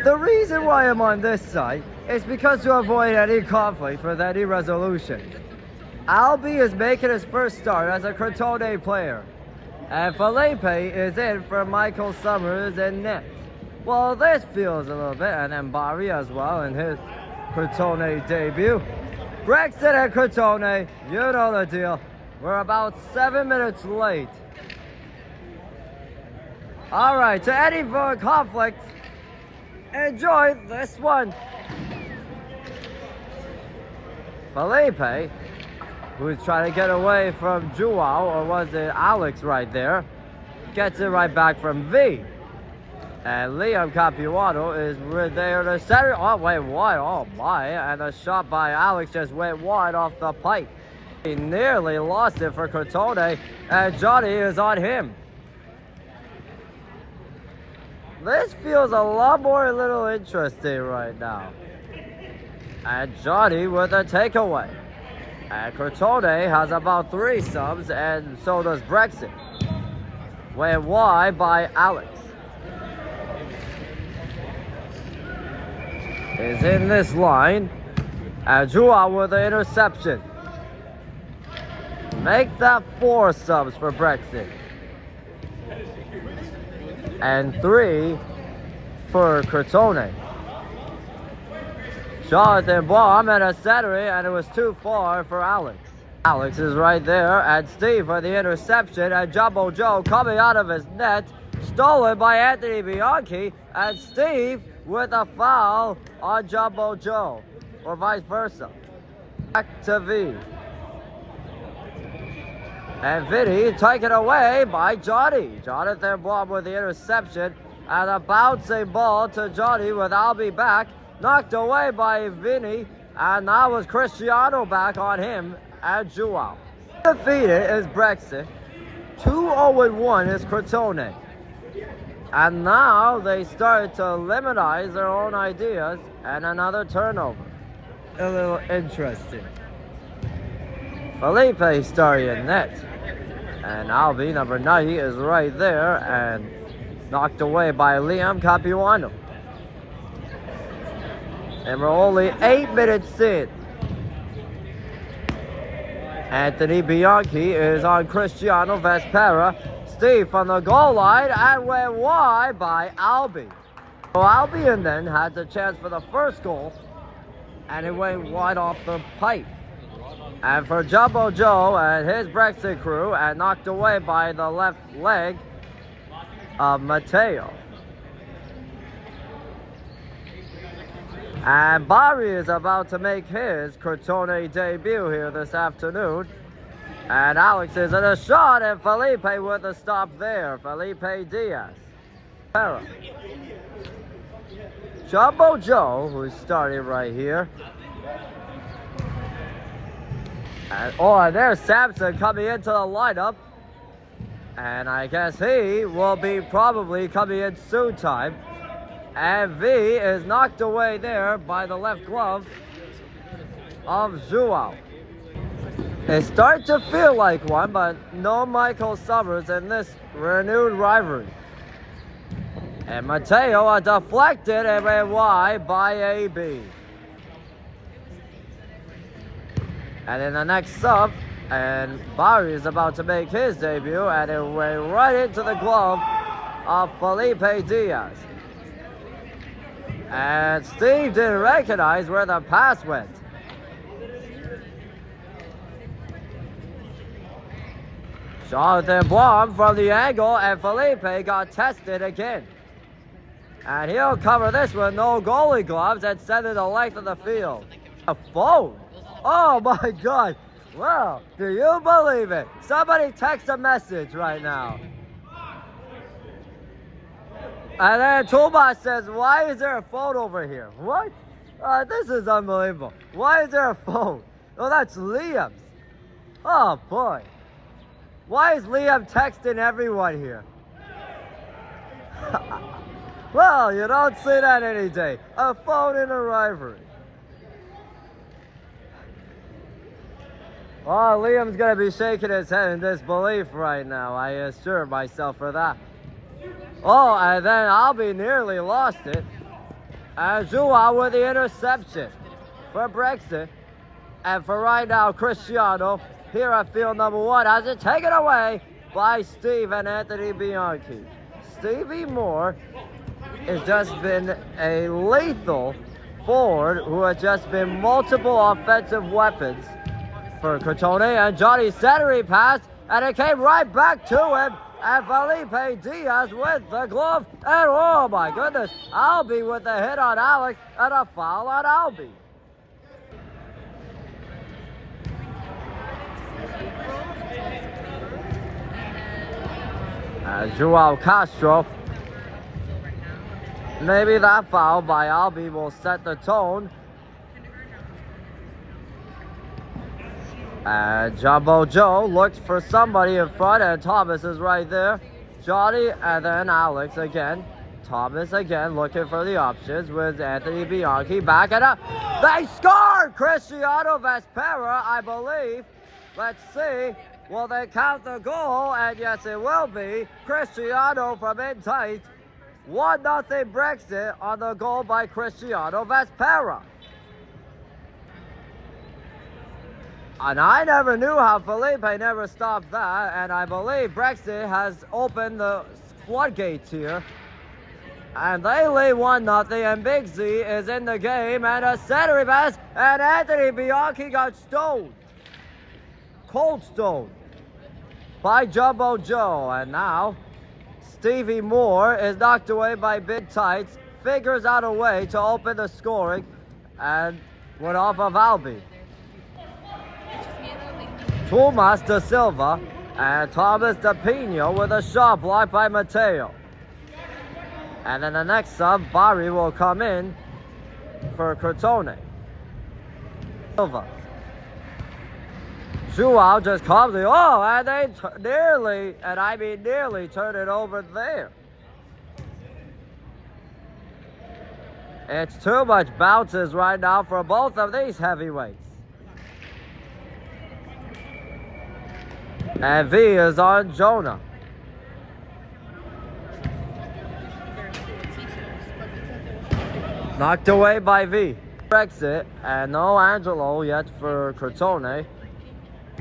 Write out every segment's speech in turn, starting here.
The reason why I'm on this side is because to avoid any conflict with any resolution. Albie is making his first start as a Crotone player, and Felipe is in for Michael Summers in net. Well, this feels a little bit, and then Barry as well in his Crotone debut. Brexit and Crotone, you know the deal. We're about 7 minutes late. Alright, to any conflict, enjoy this one. Felipe, who's trying to get away from Joao, or was it Alex right there, gets it right back from V. And Liam Capuano is there to center. Oh, wait, wide. Oh, my. And a shot by Alex just went wide off the pipe. He nearly lost it for Crotone, and Jonny is on him. This feels a lot more little interesting right now. And Jonny with a takeaway. And Crotone has about 3 subs, and so does Brexit. Went wide by Alex. Is in this line. And Joao with the interception. Make that 4 subs for Brexit. And 3 for Crotone. Jonathan Baum and a centering, and it was too far for Alex. Alex is right there, and Steve for the interception, and Jumbo Joe coming out of his net, stolen by Anthony Bianchi, and Steve with a foul on Jumbo Joe, or vice versa. Back to V. And Vinny taken away by Jonny. Jonathan Baum with the interception, and a bouncing ball to Jonny with Albie back, knocked away by Vinny, and that was Cristiano back on him and Joao. Defeated is Brexit. 2-0-1 is Crotone. And now they started to limitize their own ideas, and another turnover. A little interesting. Felipe started in net. And Albie, number 90, is right there and knocked away by Liam Capuano. And we're only 8 minutes in. Anthony Bianchi is on Cristiano Vespera. Steve on the goal line and went wide by Albie. So Albion then had the chance for the first goal, and it went wide off the pipe. And for Jumbo Joe and his Brexit crew, and knocked away by the left leg of Mateo. And Barry is about to make his Crotone debut here this afternoon. And Alex is in a shot, and Felipe with a stop there. Felipe Diaz. Jumbo Joe, who's starting right here. And there's Samson coming into the lineup. And I guess he will be probably coming in soon time. And V is knocked away there by the left glove of Joao. It's starting to feel like one, but no Michael Summers in this renewed rivalry. And Mateo deflected and went wide by AB. And in the next sub, and Barry is about to make his debut, and it went right into the glove of Felipe Diaz. And Steve didn't recognize where the pass went. Jonathan Baum from the angle, and Felipe got tested again. And he'll cover this with no goalie gloves and send it the length of the field. A phone? Oh my God. Well, do you believe it? Somebody text a message right now. And then Toolbox says, why is there a phone over here? What? This is unbelievable. Why is there a phone? Oh, that's Liam's. Oh boy. Why is Liam texting everyone here? Well, you don't see that any day. A phone in a rivalry. Oh, Liam's going to be shaking his head in disbelief right now. I assure myself for that. Oh, and then Albie nearly lost it. And Joao with the interception for Brexit. And for right now, Cristiano here at field number 1 has it taken away by Steve and Anthony Bianchi. Stevie Moore has just been a lethal forward who has just been multiple offensive weapons for Crotone. And Jonny centering pass, and it came right back to him. And Felipe Diaz with the glove. And oh my goodness, Albie with the hit on Alex and a foul on Albie. Joao Castro. Maybe that foul by Albie will set the tone. And Jumbo Joe looks for somebody in front, and Thomas is right there. Jonny and then Alex again. Thomas again looking for the options with Anthony Bianchi back it up. They scored! Cristiano Vespera, I believe. Let's see. Will they count the goal? And yes, it will be. Cristiano from in tight. 1-0 Brexit on the goal by Cristiano Vespera. And I never knew how Felipe never stopped that. And I believe Brexit has opened the floodgates here. And they lead 1-0, and Big Z is in the game. And a centering pass, and Anthony Bianchi got stoned. Cold stone by Jumbo Joe. And now Stevie Moore is knocked away by Big Tights, figures out a way to open the scoring, and went off of Albie. Tomas da Silva and Thomas da Pino with a shot blocked by Mateo. And then the next sub, Bari, will come in for Crotone. Silva. Joao just calmly, oh, and they nearly, and I mean nearly, turn it over there. It's too much bounces right now for both of these heavyweights. And V is on Jonah. Knocked away by V. Brexit, and no Angelo yet for Crotone.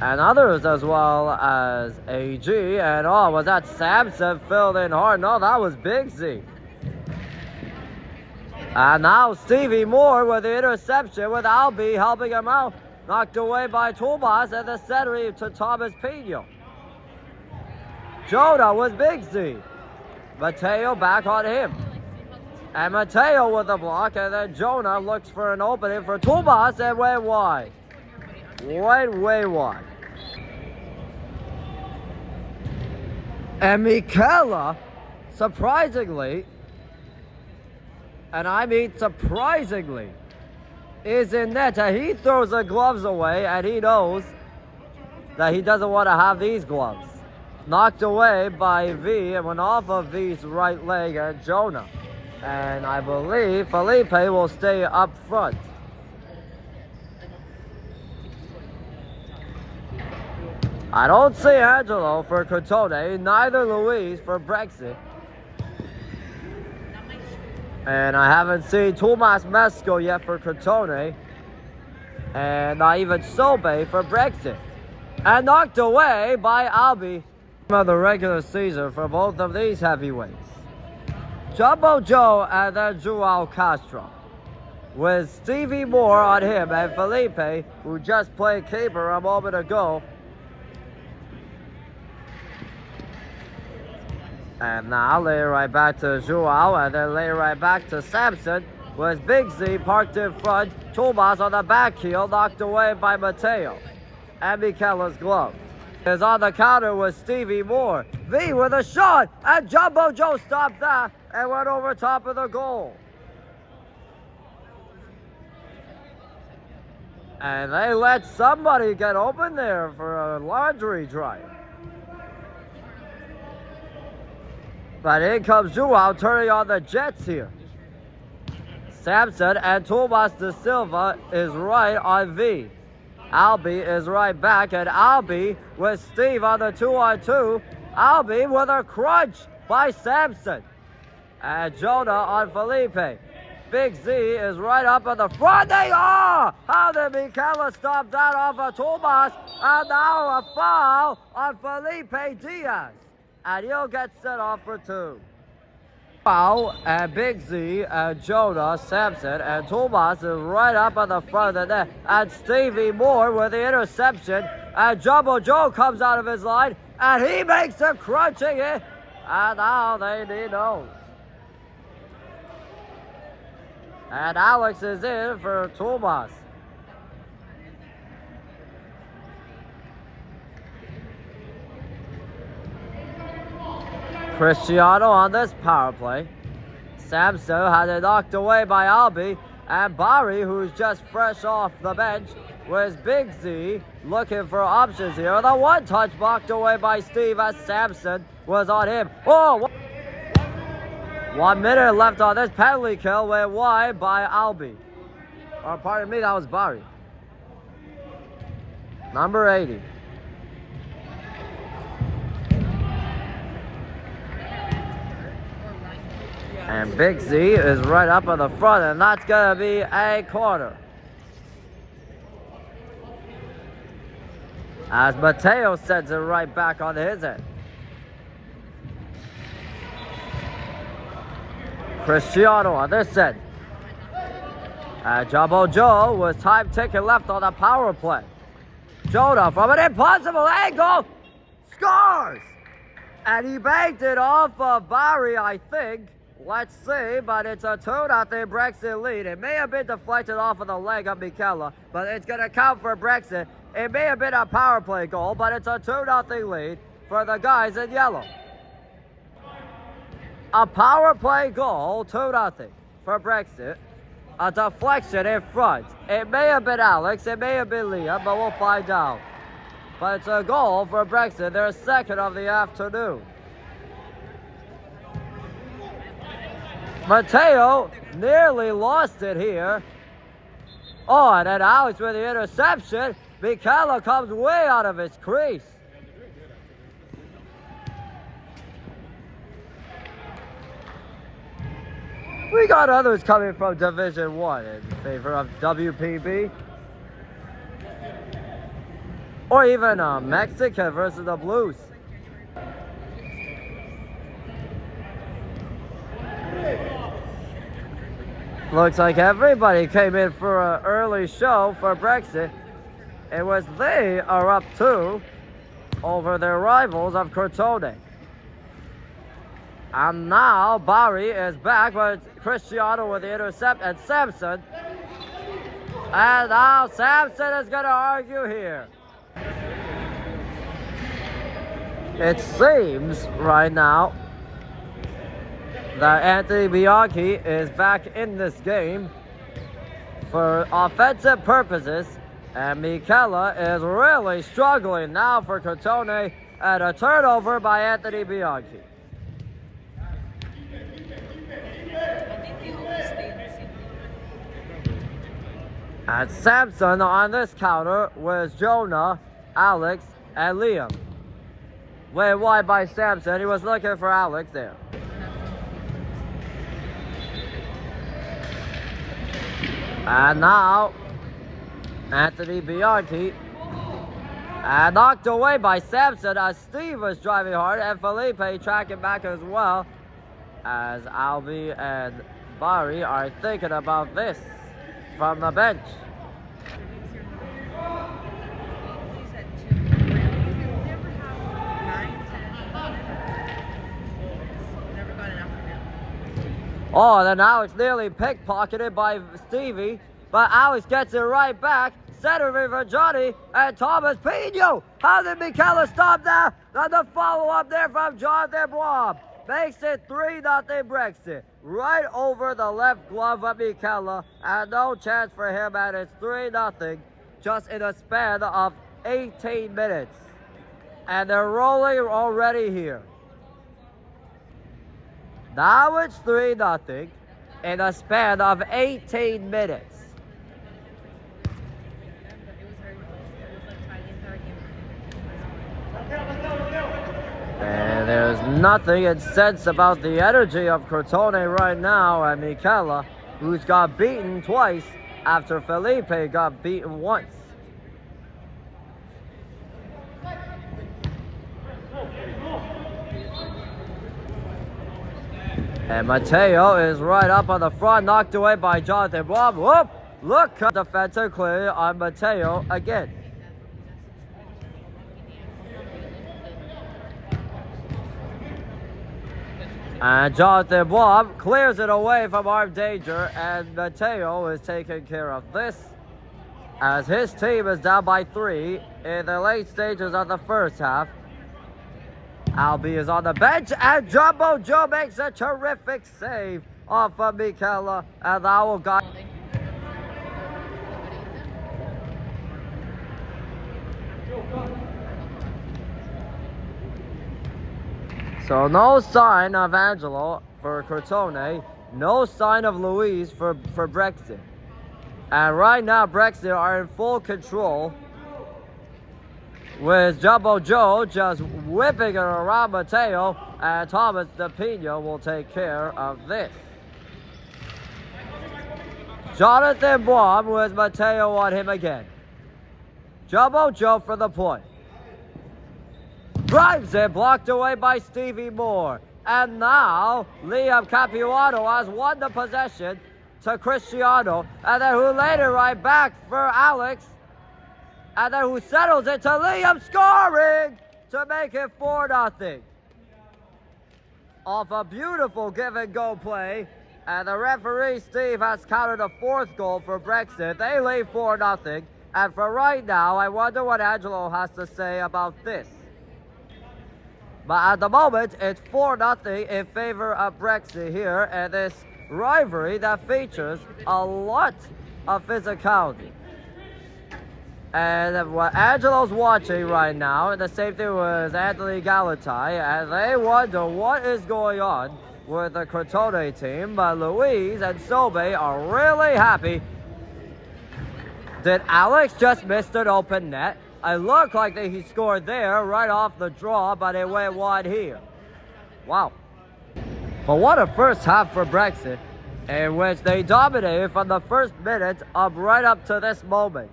And others as well as AG. And oh, was that Samson filled in hard? No, that was Big Z. And now Stevie Moore with the interception with Albie helping him out. Knocked away by Tomas and the center to Thomas Pino. Jonah with Big Z. Mateo back on him. And Mateo with the block, and then Jonah looks for an opening for Tomas and went wide. Went way wide. And Michela, surprisingly, and I mean surprisingly, is in net. And he throws the gloves away, and he knows that he doesn't want to have these gloves. Knocked away by V and went off of V's right leg and Jonah. And I believe Felipe will stay up front. I don't see Angelo for Crotone, neither Luis for Brexit. And I haven't seen Tomas Mesco yet for Crotone. And not even Sobe for Brexit. And knocked away by Albie of the regular season for both of these heavyweights. Jumbo Joe and then Joao Castro. With Stevie Moore on him and Felipe, who just played keeper a moment ago. And now lay it right back to Joao, and then lay it right back to Samson. With Big Z parked in front. Tomas on the back heel, knocked away by Mateo. And Michela's glove is on the counter with Stevie Moore. V with a shot, and Jumbo Joe stopped that and went over top of the goal. And they let somebody get open there for a laundry dryer. But in comes Joao turning on the Jets here. Samson and Tomas da Silva is right on V. Albie is right back, and Albie with Steve on the 2-on-2. Albie with a crunch by Samson. And Jonah on Felipe. Big Z is right up at the front. They are! How did Michela stop that off of Tomas? And now a foul on Felipe Diaz. And he'll get set off for 2. Foul, and Big Z, and Jonah, Samson, and Tomas is right up at the front of the net. And Stevie Moore with the interception. And Jumbo Joe comes out of his line, and he makes a crunching hit. And now they need those. And Alex is in for Tomas. Cristiano on this power play. Samson had it knocked away by Albi. And Barry, who's just fresh off the bench, was Big Z looking for options here. The one touch blocked away by Steve as Samson was on him. Oh! 1 minute left on this penalty kill went wide by Albi. Or pardon me, that was Barry. Number 80. And Big Z is right up in the front, and that's going to be a corner. As Mateo sends it right back on his end. Cristiano on this end. And Jumbo Joe was time ticking left on the power play. Jonah from an impossible angle scores! And he banked it off of Barry, I think. Let's see, but it's a 2-0 Brexit lead. It may have been deflected off of the leg of Michela, but it's going to count for Brexit. It may have been a power play goal, but it's a 2-0 lead for the guys in yellow. A power play goal, 2-0 for Brexit. A deflection in front. It may have been Alex, it may have been Liam, but we'll find out. But it's a goal for Brexit, their second of the afternoon. Mateo nearly lost it here. Oh, and then Alex with the interception. Michela comes way out of his crease. We got others coming from Division 1 in favor of WPB. Or even Mexican versus the Blues. Looks like everybody came in for an early show for Brexit. It was they are up 2 over their rivals of Crotone. And now Barry is back with Cristiano with the intercept and Samson. And now Samson is going to argue here. It seems right now that Anthony Bianchi is back in this game for offensive purposes, and Michela is really struggling now for Crotone, and a turnover by Anthony Bianchi. And Samson on this counter was Jonah, Alex, and Liam. Way wide by Samson. He was looking for Alex there. And now, Anthony Bianchi. And knocked away by Samson as Steve was driving hard, and Felipe tracking back as well, as Albi and Barry are thinking about this from the bench. Oh, then Alex nearly pickpocketed by Stevie, but Alex gets it right back. Centering for Jonny and Thomas Pino. How did Michela stop that? Then the follow-up there from Jonathan Boab makes it 3-0 Brexit. Right over the left glove of Michela, and no chance for him, and it's 3-0 just in a span of 18 minutes. And they're rolling already here. Now it's 3-0 in a span of 18 minutes. And there's nothing in sense about the energy of Crotone right now, and Michela who's got beaten twice after Felipe got beaten once. And Mateo is right up on the front, knocked away by Jonathan Bob. Whoop! Look, defensive clearly on Mateo again. And Jonathan Bob clears it away from armed danger, and Mateo is taking care of this as his team is down by 3 in the late stages of the first half. Albie is on the bench, and Jumbo Joe makes a terrific save off of Michela, and that will got. So no sign of Angelo for Crotone, no sign of Luis for Brexit. And right now Brexit are in full control, with Jumbo Joe just whipping it around Mateo, and Thomas DePino will take care of this. Jonathan Bob with Mateo on him again. Jumbo Joe for the point. Drives it, blocked away by Stevie Moore. And now Liam Capuano has won the possession to Cristiano, and then who later right back for Alex, and then who settles it to Liam, scoring to make it 4-0. Off a beautiful give and go play, and the referee Steve has counted a 4th goal for Brexit. They lead 4-0, and for right now, I wonder what Angelo has to say about this. But at the moment, it's 4-0 in favor of Brexit here, and this rivalry that features a lot of physicality. And what Angelo's watching right now, the same thing with Anthony Galatai, and they wonder what is going on with the Crotone team, but Luis and Sobe are really happy. Did Alex just miss an open net? It looked like he scored there right off the draw, but it went wide here. Wow. But what a first half for Brexit, in which they dominated from the first minute up right up to this moment.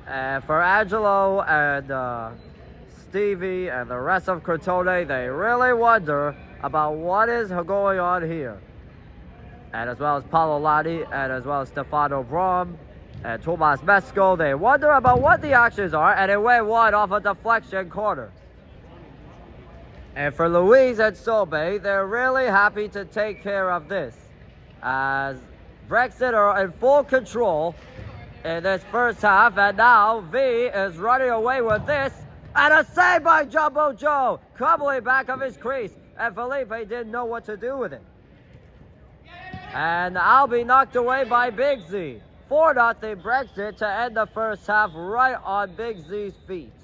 And for Angelo and Stevie and the rest of Crotone, they really wonder about what is going on here. And as well as Paolo Lani, and as well as Stefano Brom, and Tomas Mesco, they wonder about what the actions are, and it went wide off a deflection corner. And for Luis and Sobe, they're really happy to take care of this, as Brexit are in full control in this first half, and now V is running away with this, and a save by Jumbo Joe, crumbling back of his crease, and Felipe didn't know what to do with it. And Albie knocked away by Big Z. 4-0 Brexit to end the first half right on Big Z's feet.